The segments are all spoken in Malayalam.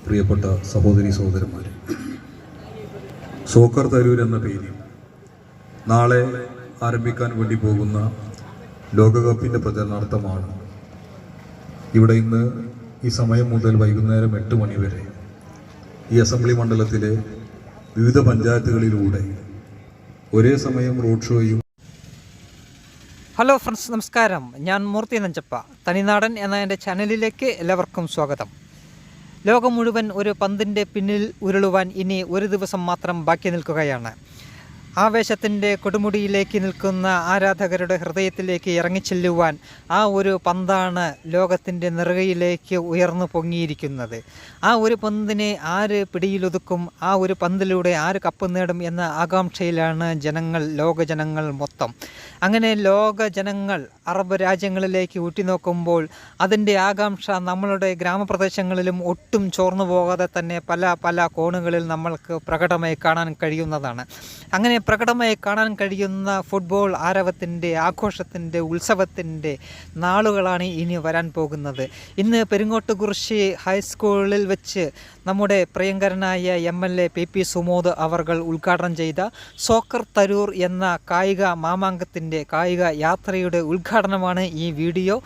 പ്രിയപ്പെട്ട സഹോദരി സഹോദരന്മാരെ, സോക്കർ തരൂർ എന്ന പേരിൽ നാളെ ആരംഭിക്കാൻ വേണ്ടി പോകുന്ന ലോകകപ്പിൻ്റെ പ്രചരണാർത്ഥമാണ് ഇവിടെ ഇന്ന് ഈ സമയം മുതൽ വൈകുന്നേരം 8 മണി വരെ ഈ അസംബ്ലി മണ്ഡലത്തിലെ വിവിധ പഞ്ചായത്തുകളിലൂടെ ഒരേ സമയം റോഡ് ഷോയും. ഹലോ ഫ്രണ്ട്സ്, നമസ്കാരം. ഞാൻ മൂർത്തി നഞ്ചപ്പ. തനിനാടൻ എന്ന എൻ്റെ ചാനലിലേക്ക് എല്ലാവർക്കും സ്വാഗതം. ലോകം മുഴുവൻ ഒരു പന്തിൻ്റെ പിന്നിൽ ഉരുളുവാൻ ഇനി ഒരു ദിവസം മാത്രം ബാക്കി നിൽക്കുകയാണ്. ആവേശത്തിൻ്റെ കൊടുമുടിയിലേക്ക് നിൽക്കുന്ന ആരാധകരുടെ ഹൃദയത്തിലേക്ക് ഇറങ്ങിച്ചെല്ലുവാൻ ആ ഒരു പന്താണ് ലോകത്തിൻ്റെ നെറുകയിലേക്ക് ഉയർന്നു പൊങ്ങിയിരിക്കുന്നത്. ആ ഒരു പന്തിനെ ആര് പിടിയിലൊതുക്കും, ആ ഒരു പന്തിലൂടെ ആര് കപ്പ് നേടും എന്ന ആകാംക്ഷയിലാണ് ലോക ജനങ്ങൾ മൊത്തം. അങ്ങനെ ലോക ജനങ്ങൾ അറബ് രാജ്യങ്ങളിലേക്ക് ഉറ്റുനോക്കുമ്പോൾ അതിൻ്റെ ആകാംക്ഷ നമ്മളുടെ ഗ്രാമപ്രദേശങ്ങളിലും ഒട്ടും ചോർന്നു പോകാതെ തന്നെ പല കോണുകളിൽ നമ്മൾക്ക് പ്രകടമായി കാണാൻ കഴിയുന്നതാണ്. അങ്ങനെ പ്രകടമായി കാണാൻ കഴിയുന്ന ഫുട്ബോൾ ആരവത്തിൻ്റെ, ആഘോഷത്തിൻ്റെ, ഉത്സവത്തിൻ്റെ നാളുകളാണ് ഇനി വരാൻ പോകുന്നത്. ഇന്ന് പെരിങ്ങോട്ടുകുറിശി ഹൈസ്കൂളിൽ വെച്ച് നമ്മുടെ പ്രിയങ്കരനായ MLA PP സുമോദ് അവർകൾ ഉദ്ഘാടനം ചെയ്ത സോക്കർ തരൂർ എന്ന കായിക മാമാങ്കത്തിൻ്റെ, കായിക യാത്രയുടെ ഉദ്ഘാടനമാണ് ഈ വീഡിയോ.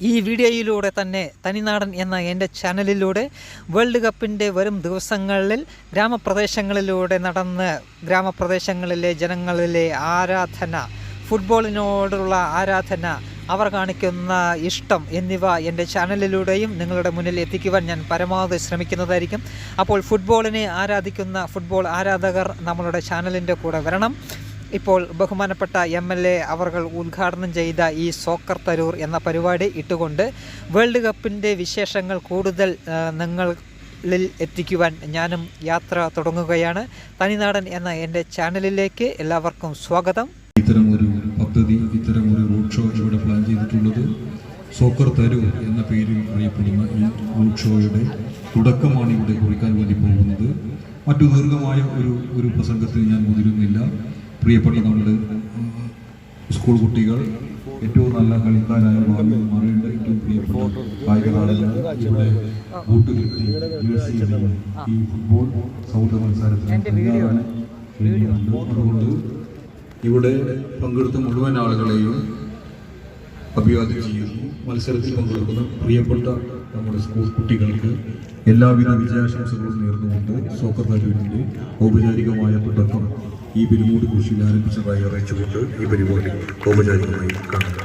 ഈ വീഡിയോയിലൂടെ തന്നെ തനിനാടൻ എന്ന എൻ്റെ ചാനലിലൂടെ വേൾഡ് കപ്പിൻ്റെ വരും ദിവസങ്ങളിൽ ഗ്രാമപ്രദേശങ്ങളിലൂടെ നടന്ന് ഗ്രാമപ്രദേശങ്ങളിലെ ജനങ്ങളിലെ ആരാധന, ഫുട്ബോളിനോടുള്ള ആരാധന, അവർ കാണിക്കുന്ന ഇഷ്ടം എന്നിവ എൻ്റെ ചാനലിലൂടെയും നിങ്ങളുടെ മുന്നിൽ എത്തിക്കുവാൻ ഞാൻ പരമാവധി ശ്രമിക്കുന്നതായിരിക്കും. അപ്പോൾ ഫുട്ബോളിനെ ആരാധിക്കുന്ന ഫുട്ബോൾ ആരാധകർ നമ്മളുടെ ചാനലിൻ്റെ കൂടെ വരണം. ഇപ്പോൾ ബഹുമാനപ്പെട്ട MLA അവർകൾ ഉദ്ഘാടനം ചെയ്ത ഈ സോക്കർ തരൂർ എന്ന പരിപാടി ഇട്ടുകൊണ്ട് വേൾഡ് കപ്പിൻ്റെ വിശേഷങ്ങൾ കൂടുതൽ നിങ്ങളിൽ എത്തിക്കുവാൻ ഞാനും യാത്ര തുടങ്ങുകയാണ്. തനിനാടൻ എന്ന എൻ്റെ ചാനലിലേക്ക് എല്ലാവർക്കും സ്വാഗതം. ഇത്തരമൊരു പദ്ധതി, ഇത്തരമൊരു റോഡ് ഷോ ഇവിടെ പ്ലാൻ ചെയ്തിട്ടുള്ളത് സോക്കർ തരൂർ എന്ന പേരിൽ അറിയപ്പെടുന്ന ഈ റോഡ് ഷോയുടെ തുടക്കമാണ് ഇവിടെ കുറിക്കാൻ വേണ്ടി പോകുന്നത്. മറ്റു ദീർഘമായ ഒരു പ്രസംഗത്തിൽ ഞാൻ മുതിരുന്നില്ല. പ്രിയപ്പെട്ട നമ്മുടെ സ്കൂൾ കുട്ടികൾ, ഏറ്റവും നല്ല കളിക്കാരായ ഭാവിയിൽ മാറേണ്ട ഏറ്റവും പ്രിയപ്പെട്ട കായിക താരങ്ങൾ ഇവിടെ ബൂട്ട് കിട്ടി ജേഴ്സി ഈ ഫുട്ബോൾ സൗഹൃദ മത്സരത്തിന് കഴിഞ്ഞിട്ടുണ്ട്. അതുകൊണ്ട് ഇവിടെ പങ്കെടുത്ത മുഴുവൻ ആളുകളെയും അഭിവാദ്യം ചെയ്യുന്നു. മത്സരത്തിൽ പങ്കെടുക്കുന്ന പ്രിയപ്പെട്ട നമ്മുടെ സ്കൂൾ കുട്ടികൾക്ക് എല്ലാവിധ വിജയാശംസകളും നേർന്നുകൊണ്ട് സോക്കർ തരൂരിൻ്റെ ഔപചാരികമായ തുടക്കം ഈ പെരുങ്ങോട്ടുകുറിശിയിൽ ആരംഭിച്ചതായി അറിയിച്ചുകൊണ്ട് ഈ പരിപാടി ഔപചാരികമായി കാണുന്നു.